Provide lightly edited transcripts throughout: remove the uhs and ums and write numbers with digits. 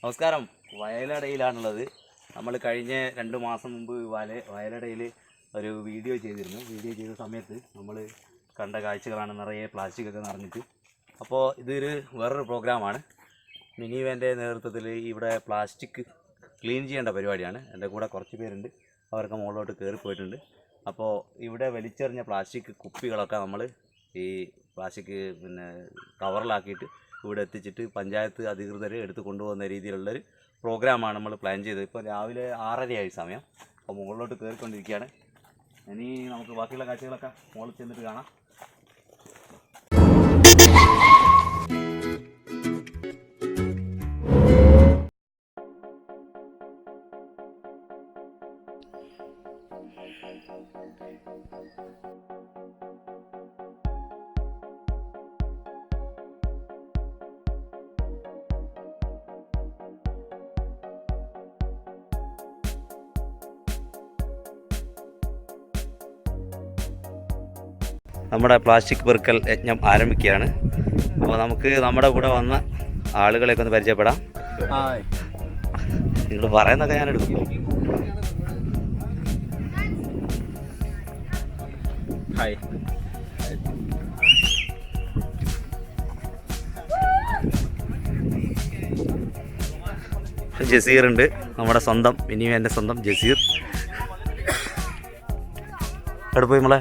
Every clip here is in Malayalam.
നമസ്കാരം. വയലടയിലാണുള്ളത്. നമ്മൾ കഴിഞ്ഞ 2 മാസം മുമ്പ് വയലടയിൽ ഒരു വീഡിയോ ചെയ്തിരുന്നു. വീഡിയോ ചെയ്ത സമയത്ത് നമ്മൾ കണ്ട കാഴ്ചകളാണ് നിറയെ പ്ലാസ്റ്റിക്കൊക്കെ നിറഞ്ഞിട്ട്. അപ്പോൾ ഇതൊരു വേറൊരു പ്രോഗ്രാമാണ്. മിനിവാൻ്റെ നേതൃത്വത്തിൽ ഇവിടെ പ്ലാസ്റ്റിക് ക്ലീൻ ചെയ്യേണ്ട പരിപാടിയാണ്. എൻ്റെ കൂടെ കുറച്ച് പേരുണ്ട്, അവർക്ക് മുകളിലോട്ട് കയറിപ്പോയിട്ടുണ്ട്. അപ്പോൾ ഇവിടെ വലിച്ചെറിഞ്ഞ പ്ലാസ്റ്റിക് കുപ്പികളൊക്കെ നമ്മൾ ഈ പ്ലാസ്റ്റിക് കവറിലാക്കിയിട്ട് ഇവിടെ എത്തിച്ചിട്ട് പഞ്ചായത്ത് അധികൃതർ എടുത്ത് കൊണ്ടുപോകുന്ന രീതിയിലുള്ളൊരു പ്രോഗ്രാമാണ് നമ്മൾ പ്ലാൻ ചെയ്തത്. ഇപ്പോൾ രാവിലെ 6:30 സമയം. അപ്പോൾ മുകളിലോട്ട് കയറിക്കൊണ്ടിരിക്കുകയാണ്. ഇനി നമുക്ക് ബാക്കിയുള്ള കാഴ്ചകളൊക്കെ മുകളിൽ ചെന്നിട്ട് കാണാം. നമ്മുടെ പ്ലാസ്റ്റിക് പെറുക്കൽ യജ്ഞം ആരംഭിക്കുകയാണ്. അപ്പോൾ നമുക്ക് നമ്മുടെ കൂടെ വന്ന ആളുകളെയൊക്കെ ഒന്ന് പരിചയപ്പെടാം. നിങ്ങൾ പറയുന്നതൊക്കെ ഞാൻ എടുക്കും. ഹായ്. ജസീർ ഉണ്ട്, നമ്മുടെ സ്വന്തം മിനിവാൻ്റെ സ്വന്തം ജസീർ. എവിടെ പോയി നമ്മളെ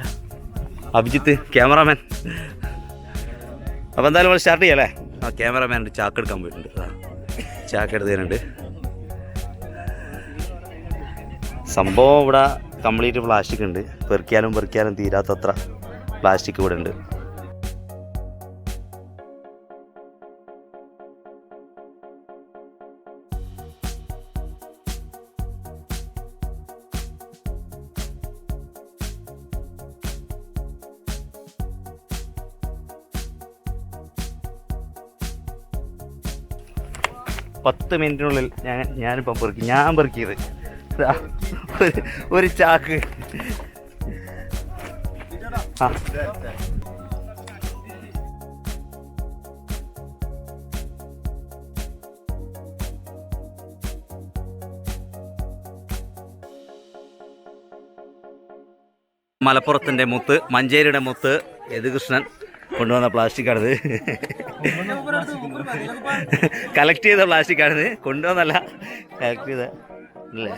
അഭിജിത്ത് ക്യാമറാമാൻ. അപ്പോൾ എന്തായാലും നമ്മൾ സ്റ്റാർട്ട് ചെയ്യാം അല്ലേ? ആ ക്യാമറാമാൻ ചാക്ക് എടുക്കാൻ പോയിട്ടുണ്ട്. ചാക്ക് എടുത്തതിനുണ്ട്. സംഭവം ഇവിടെ കംപ്ലീറ്റ് പ്ലാസ്റ്റിക് ഉണ്ട്. പെറുക്കിയാലും തീരാത്തത്ര പ്ലാസ്റ്റിക് ഇവിടെ ഉണ്ട്. പത്ത് മിനിറ്റിനുള്ളിൽ ഞാനിപ്പം പെറുക്കിയത് ഒരു ചാക്ക്. ആ മലപ്പുറത്തിൻ്റെ മുത്ത്, മഞ്ചേരിയുടെ മുത്ത് യദുകൃഷ്ണൻ കൊണ്ടുവന്ന പ്ലാസ്റ്റിക്കാണിത്. കളക്ട് ചെയ്ത പ്ലാസ്റ്റിക്കാണിത്, കൊണ്ടുവന്നല്ല, കളക്ട് ചെയ്ത അല്ലേ.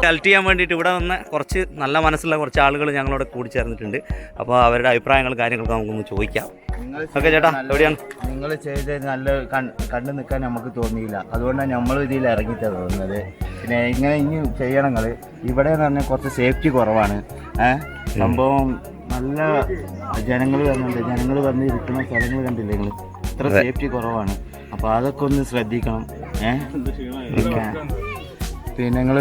കളക്ട് ചെയ്യാൻ വേണ്ടിയിട്ട് ഇവിടെ വന്ന കുറച്ച് നല്ല മനസ്സുള്ള കുറച്ച് ആളുകൾ ഞങ്ങളോട് കൂടിച്ചേർന്നിട്ടുണ്ട്. അപ്പോൾ അവരുടെ അഭിപ്രായങ്ങളും കാര്യങ്ങളൊക്കെ നമുക്കൊന്ന് ചോദിക്കാം. ഓക്കെ ചേട്ടാ, എവിടെയാണ് നിങ്ങൾ ചെയ്ത് നല്ല കണ്ടു നിൽക്കാൻ നമുക്ക് തോന്നിയില്ല. അതുകൊണ്ടാണ് നമ്മൾ ഇതിൽ ഇറങ്ങി തരുന്നത്. പിന്നെ ഇങ്ങനെ ഇനി ചെയ്യണങ്ങൾ ഇവിടെ എന്ന് പറഞ്ഞാൽ കുറച്ച് സേഫ്റ്റി കുറവാണ്. സംഭവം നല്ല ജനങ്ങൾ വരുന്നുണ്ട്. ജനങ്ങൾ വന്ന് ഇരിക്കുന്ന സ്ഥലങ്ങൾ കണ്ടില്ലേ നിങ്ങൾ, ഇത്ര സേഫ്റ്റി കുറവാണ്. അപ്പോൾ അതൊക്കെ ഒന്ന് ശ്രദ്ധിക്കണം. പിന്നെ നിങ്ങൾ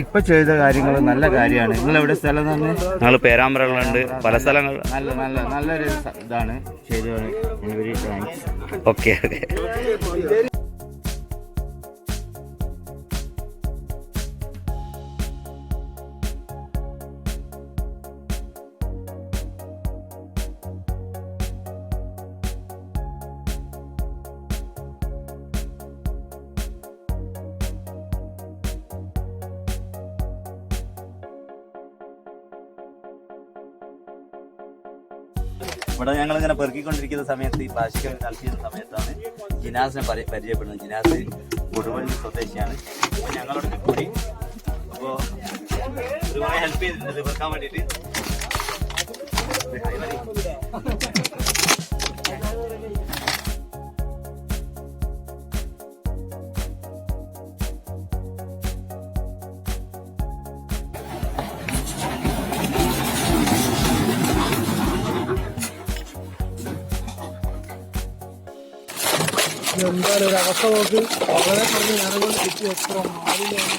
ഇപ്പം ചെയ്ത കാര്യങ്ങൾ നല്ല കാര്യമാണ്. നിങ്ങൾ എവിടെ സ്ഥലം തന്നെ? ഞങ്ങൾ പേരാമ്പ്രകളുണ്ട്, പല സ്ഥലങ്ങൾ. നല്ലൊരു ഇതാണ് ചെയ്തത്. Very thanks. ഓക്കെ. ഇവിടെ ഞങ്ങളിങ്ങനെ പെറുക്കിക്കൊണ്ടിരിക്കുന്ന സമയത്ത് ഈ പ്ലാസ്റ്റിക് കളക്ട് ചെയ്യുന്ന സമയത്താണ് ജിനാസിനെ പരിചയപ്പെടുന്നത്. ജിനാസ് കൊടുവള്ളി സ്വദേശിയാണ്. അപ്പോൾ ഞങ്ങളോട് കൂടി അപ്പോൾ ഒരുപാട് ഹെൽപ്പ് ചെയ്തിട്ടുണ്ട് പെറുക്കാൻ വേണ്ടിയിട്ട്. എന്തായാലും ഒരു അവസ്ഥ നോക്ക്. വളരെ കുറഞ്ഞ ഞാനുകൾ കിട്ടി. എത്ര മാലിന്യാണ്.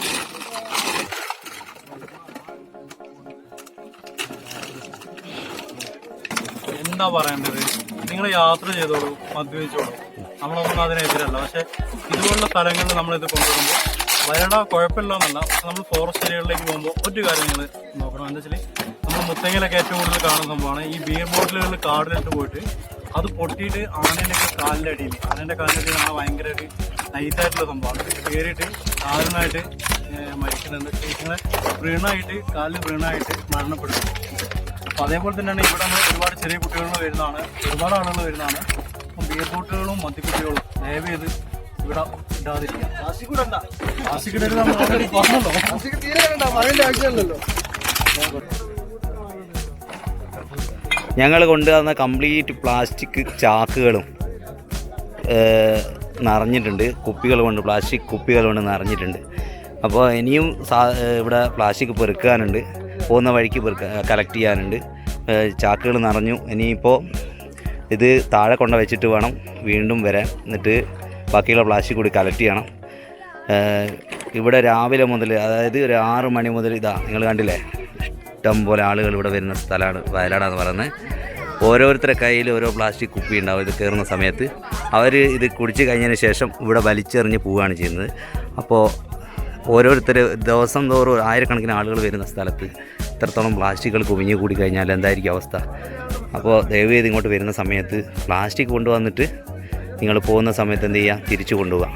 എന്താ പറയേണ്ടത്? നിങ്ങൾ യാത്ര ചെയ്തോളൂ, മദ്യപിച്ചോളൂ, നമ്മളൊന്നും അതിനെതിരല്ല. പക്ഷെ ഇതുപോലുള്ള സ്ഥലങ്ങളിൽ നമ്മളിത് കൊണ്ടുവരുമ്പോൾ വയലട കുഴപ്പമില്ല എന്നല്ല. പക്ഷെ നമ്മൾ ഫോറസ്റ്റ് ഏരിയകളിലേക്ക് പോകുമ്പോൾ ഒരു കാര്യം നിങ്ങൾ നോക്കണം. എന്താ വെച്ചാൽ നമ്മൾ മുത്തങ്ങയിലൊക്കെ ഏറ്റവും കൂടുതൽ കാണുന്ന സംഭവമാണ് ഈ ബിയർ ബോട്ടിലുകളിൽ കാടിലിട്ട് പോയിട്ട് അത് പൊട്ടിയിട്ട് ആനേൻ്റെ കാലിൻ്റെ അടിയിൽ കാണാൻ ഭയങ്കര ഒരു നൈസായിട്ടുള്ള സംഭവമാണ്. കയറിയിട്ട് കാലിനായിട്ട് മരിക്കുന്നുണ്ട്. ഇങ്ങനെ കാലിൽ വീണായിട്ട് മരണപ്പെടുന്നു. അപ്പോൾ അതേപോലെ തന്നെയാണ് ഇവിടെ നമ്മൾ ഒരുപാട് ചെറിയ കുട്ടികളും വരുന്നതാണ്, ഒരുപാട് ആളുകൾ വരുന്നതാണ്. അപ്പം ബിയർ ബോട്ടുകളും മദ്യക്കുട്ടികളും ദയവ് ചെയ്ത് ഇവിടെ ഇടാതിരിക്കുക. പ്ലാസ്റ്റിക് ഇടരുത് നമ്മൾ ഓൾറെഡി പറഞ്ഞല്ലോ. പറയേണ്ട ആവശ്യമില്ലല്ലോ. ഞങ്ങൾ കൊണ്ടുവന്ന കംപ്ലീറ്റ് പ്ലാസ്റ്റിക് ചാക്കുകളും നിറഞ്ഞിട്ടുണ്ട്. പ്ലാസ്റ്റിക് കുപ്പികൾ കൊണ്ട് നിറഞ്ഞിട്ടുണ്ട്. അപ്പോൾ ഇനിയും ഇവിടെ പ്ലാസ്റ്റിക് പെറുക്കാനുണ്ട്, പോകുന്ന വഴിക്ക് കളക്ട് ചെയ്യാനുണ്ട്. ചാക്കുകൾ നിറഞ്ഞു. ഇനിയിപ്പോൾ ഇത് താഴെ കൊണ്ട് വെച്ചിട്ട് വേണം വീണ്ടും വരാൻ. എന്നിട്ട് ബാക്കിയുള്ള പ്ലാസ്റ്റിക് കൂടി കളക്ട് ചെയ്യണം. ഇവിടെ രാവിലെ മുതൽ, അതായത് ഒരു 6 മണി മുതൽ നിങ്ങൾ കണ്ടില്ലേ, ഇഷ്ടം പോലെ ആളുകൾ ഇവിടെ വരുന്ന സ്ഥലമാണ് വയലാട എന്ന് പറയുന്നത്. ഓരോരുത്തരുടെ കയ്യിൽ ഓരോ പ്ലാസ്റ്റിക് കുപ്പി ഉണ്ടാവും. ഇത് കയറുന്ന സമയത്ത് അവർ ഇത് കുടിച്ച് കഴിഞ്ഞതിന് ശേഷം ഇവിടെ വലിച്ചെറിഞ്ഞ് പോവുകയാണ് ചെയ്യുന്നത്. അപ്പോൾ ഓരോരുത്തർ ദിവസം തോറും 1000കണക്കിന് ആളുകൾ വരുന്ന സ്ഥലത്ത് ഇത്രത്തോളം പ്ലാസ്റ്റിക്കുകൾ കുമിഞ്ഞു കൂടി കഴിഞ്ഞാൽ എന്തായിരിക്കും അവസ്ഥ? അപ്പോൾ ദയവേത് ഇങ്ങോട്ട് വരുന്ന സമയത്ത് പ്ലാസ്റ്റിക് കൊണ്ടുവന്നിട്ട് നിങ്ങൾ പോകുന്ന സമയത്ത് എന്ത് ചെയ്യുക, തിരിച്ചു കൊണ്ടുപോകാം.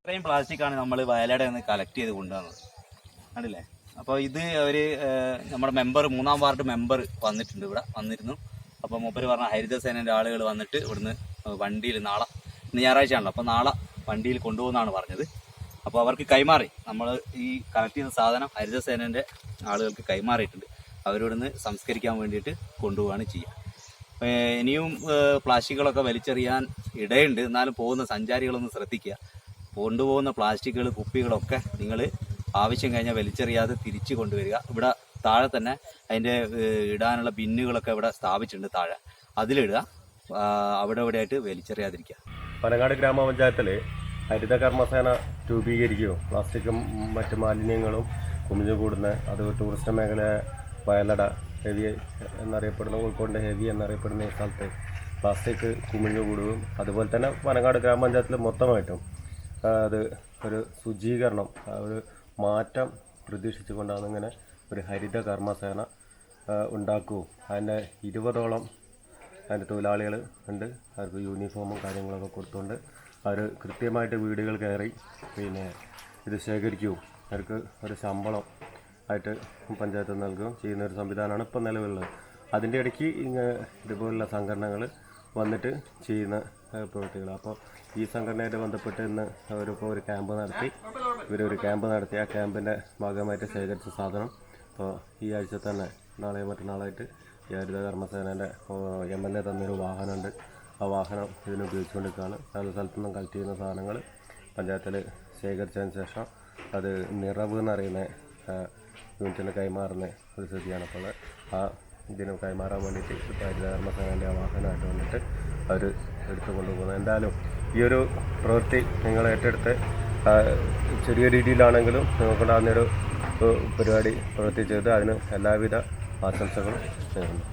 ഇത്രയും പ്ലാസ്റ്റിക്കാണ് നമ്മൾ വയലടയിൽ നിന്ന് കളക്ട് ചെയ്ത് കൊണ്ടുവന്നത്, കണ്ടില്ലേ? അപ്പോൾ ഇത് അവർ നമ്മുടെ മെമ്പർ, 3-ാം വാർഡ് മെമ്പർ വന്നിട്ടുണ്ട്, ഇവിടെ വന്നിരുന്നു. അപ്പോൾ മൂപ്പര് പറഞ്ഞ ഹരിതസേനൻ്റെ ആളുകൾ വന്നിട്ട് ഇവിടുന്ന് വണ്ടിയിൽ നാളെ, ഇന്ന് ഞായറാഴ്ച ആണല്ലോ, അപ്പോൾ നാളെ വണ്ടിയിൽ കൊണ്ടുപോകുന്നതാണ് പറഞ്ഞത്. അപ്പോൾ അവർക്ക് കൈമാറി, നമ്മൾ ഈ കളക്ട് ചെയ്ത സാധനം ഹരിതസേനൻ്റെ ആളുകൾക്ക് കൈമാറിയിട്ടുണ്ട്. അവരിവിടുന്ന് സംസ്കരിക്കാൻ വേണ്ടിയിട്ട് കൊണ്ടുപോവുകയാണ് ചെയ്യുക. ഇനിയും പ്ലാസ്റ്റിക്കുകളൊക്കെ വലിച്ചെറിയാൻ ഇടയുണ്ട്, എന്നാലും പോകുന്ന സഞ്ചാരികളൊന്ന് ശ്രദ്ധിക്കുക. കൊണ്ടുപോകുന്ന പ്ലാസ്റ്റിക്കുകൾ, കുപ്പികളൊക്കെ നിങ്ങൾ ആവശ്യം കഴിഞ്ഞാൽ വലിച്ചെറിയാതെ തിരിച്ചു കൊണ്ടുവരിക. ഇവിടെ താഴെ തന്നെ അതിൻ്റെ ഇടാനുള്ള ബിന്നുകളൊക്കെ ഇവിടെ സ്ഥാപിച്ചിട്ടുണ്ട്, താഴെ അതിലിടുക. അവിടെ ഇവിടെയായിട്ട് വലിച്ചെറിയാതിരിക്കുക. പനങ്ങാട് ഗ്രാമപഞ്ചായത്തിൽ ഹരിത കർമ്മസേന രൂപീകരിക്കുകയും പ്ലാസ്റ്റിക്കും മറ്റ് മാലിന്യങ്ങളും കുമിഞ്ഞുകൂടുന്ന, അത് ടൂറിസ്റ്റ് മേഖല വയലട ഹെവി എന്നറിയപ്പെടുന്ന, കോഴിക്കോടിൻ്റെ ഹെവി എന്നറിയപ്പെടുന്ന ഈ സ്ഥലത്ത് പ്ലാസ്റ്റിക് കുമിഞ്ഞുകൂടുകയും, അതുപോലെ തന്നെ പനങ്ങാട് ഗ്രാമപഞ്ചായത്തിൽ മൊത്തമായിട്ടും അത് ഒരു ശുചീകരണം, ഒരു മാറ്റം പ്രതീക്ഷിച്ചുകൊണ്ടാണ് ഇങ്ങനെ ഒരു ഹരിത കർമ്മസേന ഉണ്ടാക്കുകയും അതിൻ്റെ 20ഓളം അതിൻ്റെ തൊഴിലാളികൾ ഉണ്ട്. അവർക്ക് യൂണിഫോമും കാര്യങ്ങളൊക്കെ കൊടുത്തുകൊണ്ട് അവർ കൃത്യമായിട്ട് വീടുകൾ കയറി പിന്നെ ഇത് ശേഖരിക്കുകയും അവർക്ക് ഒരു ശമ്പളം ആയിട്ട് പഞ്ചായത്ത് നൽകുകയും ചെയ്യുന്നൊരു സംവിധാനമാണ് ഇപ്പോൾ നിലവിലുള്ളത്. അതിൻ്റെ ഇടയ്ക്ക് ഇതുപോലുള്ള സംഘടനകൾ വന്നിട്ട് ചെയ്യുന്ന പ്രവൃത്തികൾ. അപ്പോൾ ഈ സംഘടനയായിട്ട് ബന്ധപ്പെട്ട് ഇന്ന് അവരിപ്പോൾ ഒരു ക്യാമ്പ് നടത്തി, ഇവരൊരു ക്യാമ്പ് നടത്തി. ആ ക്യാമ്പിൻ്റെ ഭാഗമായിട്ട് ശേഖരിച്ച സാധനം ഇപ്പോൾ ഈ ആഴ്ച തന്നെ, നാളെയോ മറ്റന്നാളായിട്ട് ഈ ഹരിത കർമ്മസേനേൻ്റെ MLA തന്നൊരു വാഹനമുണ്ട്. ആ വാഹനം ഇതിന് ഉപയോഗിച്ചുകൊണ്ടിരിക്കുകയാണ്. പല സ്ഥലത്തു നിന്നും കളക്ട് ചെയ്യുന്ന സാധനങ്ങൾ പഞ്ചായത്തിൽ ശേഖരിച്ചതിന് ശേഷം അത് നിറവ് എന്നറിയുന്ന യൂണിറ്റിന് കൈമാറുന്ന ഒരു സ്ഥിതിയാണ്. അപ്പോൾ ആ ഇതിന് കൈമാറാൻ വേണ്ടിയിട്ട് ഇപ്പോൾ ഹരിത കർമ്മസേനേൻ്റെ ആ വാഹനമായിട്ട് വന്നിട്ട് അവർ എടുത്തു കൊണ്ടുപോകുന്നത്. എന്തായാലും ഈ ഒരു പ്രവൃത്തി നിങ്ങൾ ഏറ്റെടുത്ത് ചെറിയ രീതിയിലാണെങ്കിലും നിങ്ങൾക്കുണ്ടാകുന്നൊരു പരിപാടി പ്രവൃത്തി ചെയ്ത് അതിന് എല്ലാവിധ ആശംസകളും നേരുന്നു.